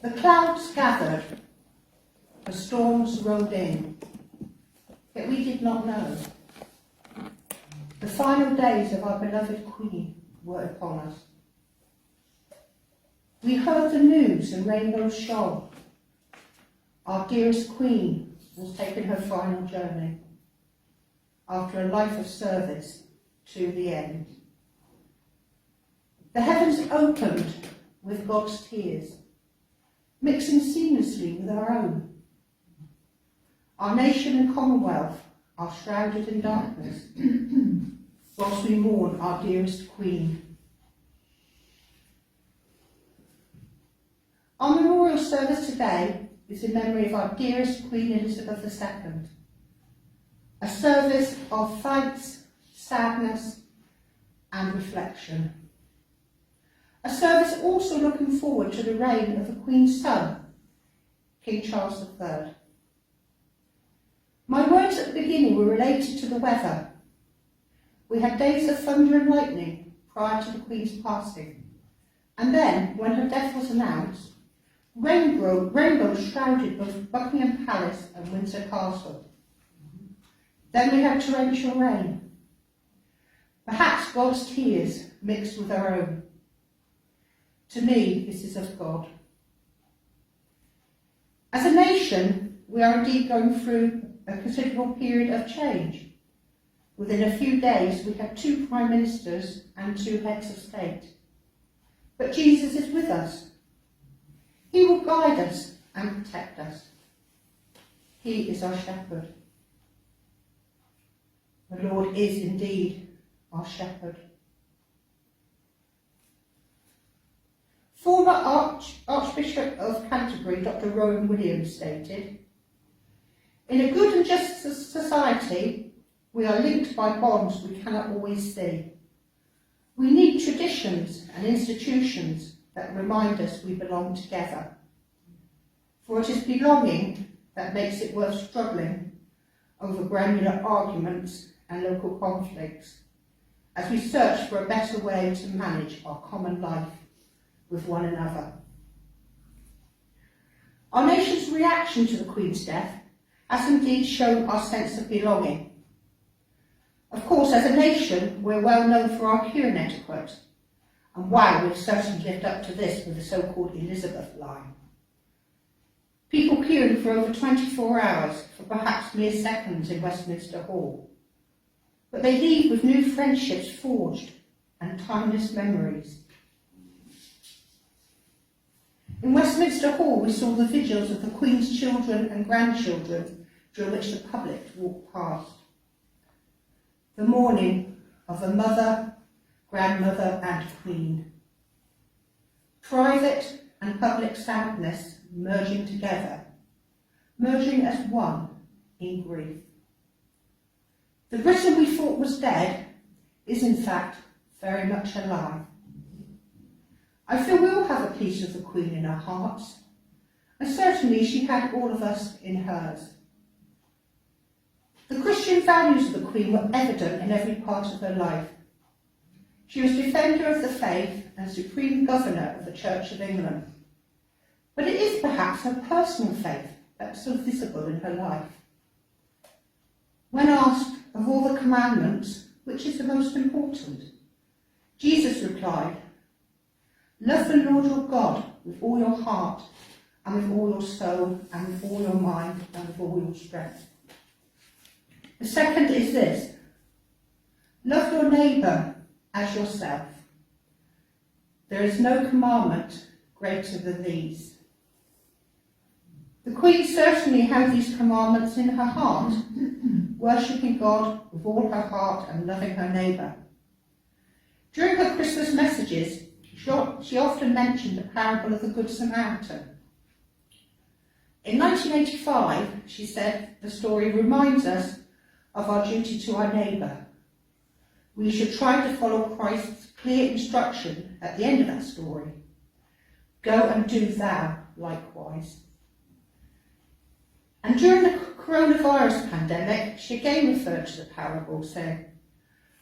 The clouds gathered, the storms rolled in, yet we did not know. The final days of our beloved Queen were upon us. We heard the news and rainbows shone. Our dearest Queen was taking her final journey after a life of service to the end. The heavens opened with God's tears, mixing seamlessly with our own. Our nation and commonwealth are shrouded in darkness, whilst we mourn our dearest Queen. Our memorial service today is in memory of our dearest Queen Elizabeth II, a service of thanks, sadness and reflection. A service also looking forward to the reign of the Queen's son, King Charles III. My words at the beginning were related to the weather. We had days of thunder and lightning prior to the Queen's passing, and then, when her death was announced, rainbows shrouded both Buckingham Palace and Windsor Castle. Then we had torrential rain. Perhaps God's tears mixed with our own. To me, this is of God. As a nation, we are indeed going through a considerable period of change. Within a few days, we have 2 prime ministers and 2 heads of state. But Jesus is with us. He will guide us and protect us. He is our shepherd. The Lord is indeed our shepherd. Former Archbishop of Canterbury, Dr. Rowan Williams, stated, "In a good and just society, we are linked by bonds we cannot always see. We need traditions and institutions that remind us we belong together. For it is belonging that makes it worth struggling over granular arguments and local conflicts, as we search for a better way to manage our common life with one another." Our nation's reaction to the Queen's death has indeed shown our sense of belonging. Of course, as a nation, we're well known for our queuing etiquette, and wow, we've certainly lived up to this with the so-called Elizabeth line. People queuing for over 24 hours for perhaps mere seconds in Westminster Hall. But they leave with new friendships forged and timeless memories. In Westminster Hall, we saw the vigils of the Queen's children and grandchildren during which the public walked past. The mourning of a mother, grandmother and Queen. Private and public sadness merging together, merging as one in grief. The Britain we thought was dead is in fact very much alive. I feel we all have a piece of the Queen in our hearts, and certainly she had all of us in hers. The Christian values of the Queen were evident in every part of her life. She was defender of the faith and supreme governor of the Church of England. But it is perhaps her personal faith that's so visible in her life. When asked of all the commandments, which is the most important, Jesus replied, "Love the Lord your God with all your heart and with all your soul and with all your mind and with all your strength." The second is this: love your neighbour as yourself. There is no commandment greater than these. The Queen certainly held these commandments in her heart, worshipping God with all her heart and loving her neighbour. During her Christmas messages, she often mentioned the parable of the Good Samaritan. In 1985, she said, the story reminds us of our duty to our neighbour. We should try to follow Christ's clear instruction at the end of that story. Go and do thou likewise. And during the coronavirus pandemic, she again referred to the parable, saying,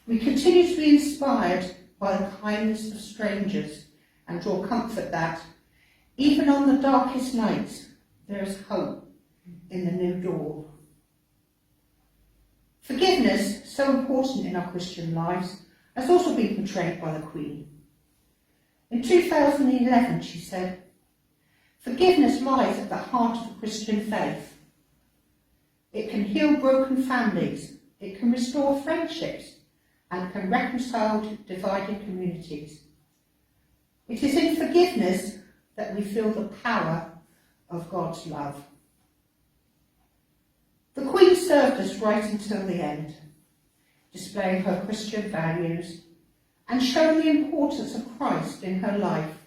"We continue to be inspired by the kindness of strangers and draw comfort that, Even on the darkest nights, there is hope in the new dawn. Forgiveness, so important in our Christian lives, has also been portrayed by the Queen. In 2011, she said, "Forgiveness lies at the heart of the Christian faith. It can heal broken families, it can restore friendships, and can reconcile divided communities. It is in forgiveness that we feel the power of God's love." The Queen served us right until the end, displaying her Christian values and showing the importance of Christ in her life.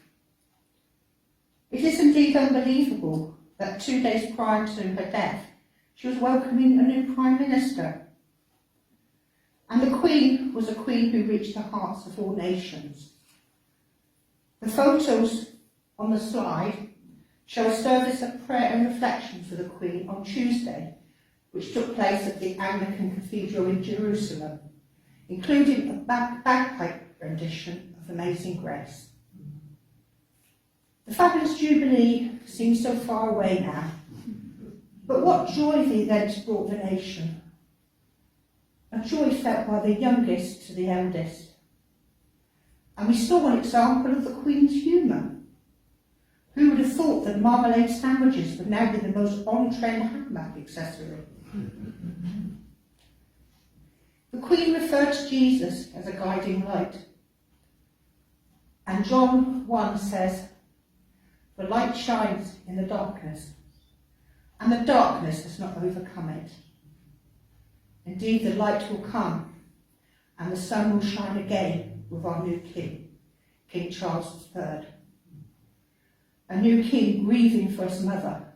It is indeed unbelievable that 2 days prior to her death, she was welcoming a new Prime Minister. And the Queen was a Queen who reached the hearts of all nations. The photos on the slide show a service of prayer and reflection for the Queen on Tuesday, which took place at the Anglican Cathedral in Jerusalem, including a bagpipe rendition of Amazing Grace. The fabulous Jubilee seems so far away now, but what joy the events brought the nation. A joy felt by the youngest to the eldest. And we saw an example of the Queen's humour. Who would have thought that marmalade sandwiches would now be the most on-trend handbag accessory? The Queen referred to Jesus as a guiding light. And John 1 says, "The light shines in the darkness, and the darkness has not overcome it. Indeed, the light will come, and the sun will shine again with our new King, King Charles III. A new king grieving for his mother,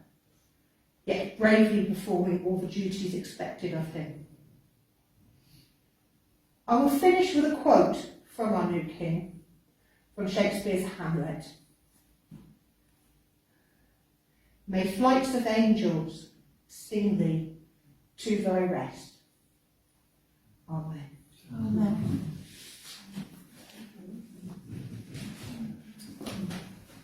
yet bravely performing all the duties expected of him." I will finish with a quote from our new king, from Shakespeare's Hamlet. "May flights of angels sing thee to thy rest." Amen. Amen.